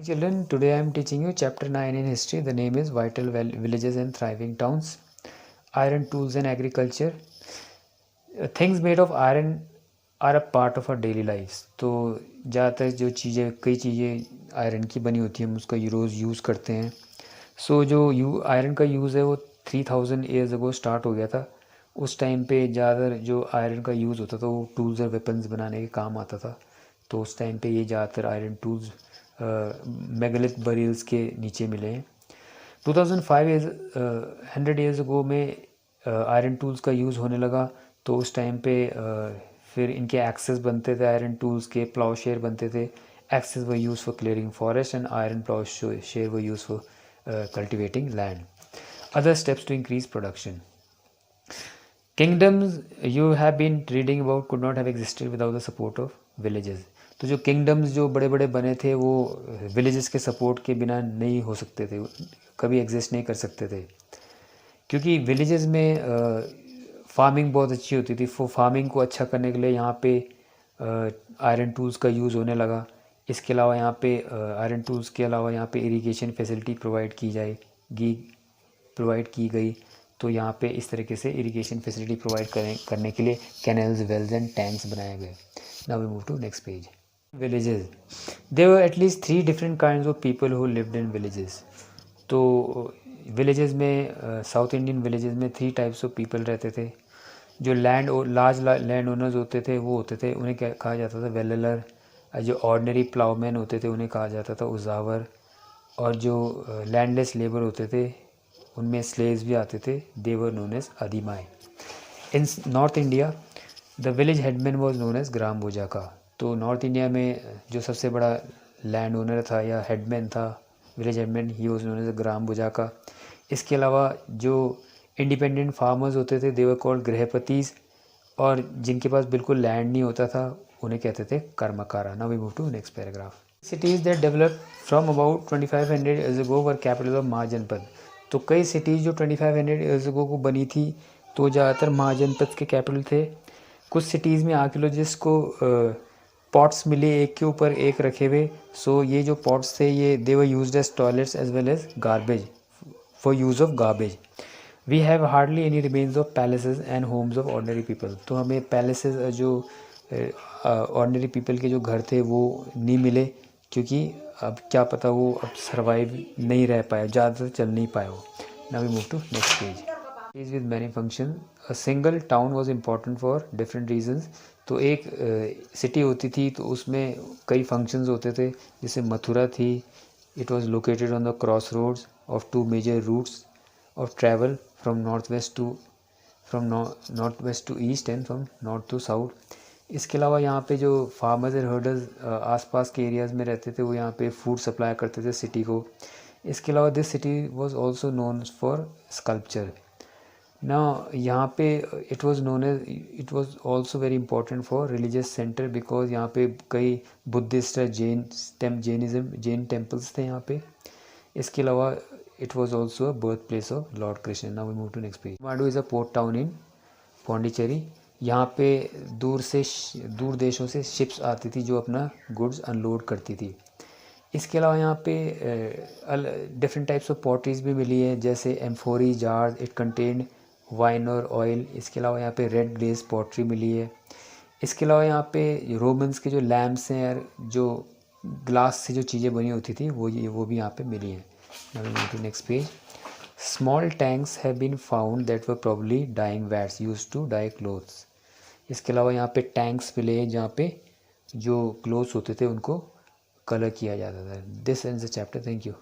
Children, today I am teaching you chapter 9 in history. The name is Vital Villages and Thriving Towns. Iron tools and agriculture. Things made of iron are a part of our daily lives. तो ज़्यादातर जो चीज़ें कई चीज़ें iron की बनी होती हैं हम उसका रोज़ यूज़ करते हैं. सो जो आयरन का यूज़ है वो 3000 ईयर्स अगो स्टार्ट हो गया था. उस टाइम पे ज़्यादातर जो आयरन का यूज़ होता था वो टूल्स और वेपन्स बनाने के काम आता था. तो उस टाइम पे ये ज़्यादातर आयरन टूल्स मेगालिथ बरील्स के नीचे मिले हैं. 2005 ईयर्स 100 ईयर्स अगो में आयरन टूल्स का यूज़ होने लगा. तो उस टाइम पे फिर इनके एक्सेस बनते थे आयरन टूल्स के. प्लाउ शेयर बनते थे. Axes were used for clearing forest and iron plough share were used for cultivating land. Other steps to increase production. Kingdoms you have been reading about could not have existed without the support of villages. तो जो kingdoms जो बड़े बड़े बने थे वो villages के support के बिना नहीं हो सकते थे, कभी एग्जिस्ट नहीं कर सकते थे. क्योंकि विलेजेस में फार्मिंग बहुत अच्छी होती थी. फार्मिंग को अच्छा करने के लिए यहाँ पे आयरन टूल्स का यूज़ होने लगा. इसके अलावा यहाँ पे आयरन टूल्स के अलावा यहाँ पे इरिगेशन फैसिलिटी प्रोवाइड की गई. तो यहाँ पे इस तरीके से इरिगेशन फैसिलिटी प्रोवाइड करने के लिए कैनल्स, वेल्स एंड टैंक्स बनाए गए. Now we move to next page. Villages. There were at least 3 different kinds of people who lived in villages. तो विलेजेस में साउथ इंडियन विलेजेस में 3 टाइप्स ऑफ पीपल रहते थे. जो लार्ज लैंड ओनर्स होते थे वो होते थे, उन्हें कहा जाता था वेललर. जो ऑर्डिनरी प्लाउमैन होते थे उन्हें कहा जाता था उजावर. और जो लैंडलेस लेबर होते थे उनमें स्लेव्स भी आते थे. दे वर नोन एज आदिमाई. In north India the village headman was known as ग्राम बोजाका. तो नॉर्थ इंडिया में जो सबसे बड़ा लैंड ओनर था या हेडमैन था, village headman, he was known as ग्राम बोजाका. इसके अलावा जो इंडिपेंडेंट फार्मर्स होते थे दे वर कॉल्ड गृहपतिस. और जिनके पास बिल्कुल लैंड नहीं होता था उन्हें कहते थे कर्मकारा. Now we move to next paragraph. Cities that developed from about 2500 years ago were capital of mahajanapada. तो कई सिटीज़ जो 2500 ईयर्स अगो को बनी थी तो ज़्यादातर महाजनपद के कैपिटल थे. कुछ सिटीज़ में आर्कियोलॉजिस्ट को पॉट्स मिले एक के ऊपर एक रखे हुए. सो ये जो पॉट्स थे ये they were used as toilets as well as garbage for use of garbage. We have hardly any remains of palaces and homes of ordinary people. तो हमें पैलेसेस जो ऑर्डिनरी पीपल के जो घर थे वो नहीं मिले, क्योंकि अब क्या पता वो अब सर्वाइव नहीं रह पाए, ज़्यादातर चल नहीं पाए वो. Now we move to next page. Page with many function. A single town was important for different reasons. तो एक सिटी होती थी तो उसमें कई फंक्शंस होते थे. जैसे मथुरा थी. It was located on the cross roads of 2 major routes of travel from north west to east and from north to south. इसके अलावा यहाँ पे जो फार्मर्स एंड हर्डर्स आसपास के एरियाज़ में रहते थे वो यहाँ पे फूड सप्लाई करते थे सिटी को. इसके अलावा this city was also known for sculpture. ना यहाँ पे it was also very important for religious centre, because यहाँ पे कई बुद्धिस्ट जैन टेम्पल्स थे यहाँ पे. इसके अलावा it was also a birth place of lord Krishna. Now we move to next page. Madu is a port town in Pondicherry. यहाँ पे दूर देशों से शिप्स आती थी जो अपना गुड्स अनलोड करती थी. इसके अलावा यहाँ पे डिफरेंट टाइप्स ऑफ पॉटरीज भी मिली है, जैसे एम्फोरी जार्स. इट कंटेन्ड वाइन और ऑयल. इसके अलावा यहाँ पे रेड ग्लेस पॉटरी मिली है. इसके अलावा यहाँ पे रोमन्स के जो लैम्प्स हैं यार, जो ग्लास से जो चीज़ें बनी होती थी वो भी यहाँ पे मिली हैं. Now we move to next page. Small tanks have been found that were probably dyeing vats used to dye clothes. इसके अलावा यहाँ पे टैंक्स मिले हैं जहाँ पे जो क्लोथ्स होते थे उनको कलर किया जाता था. This ends the chapter. Thank you.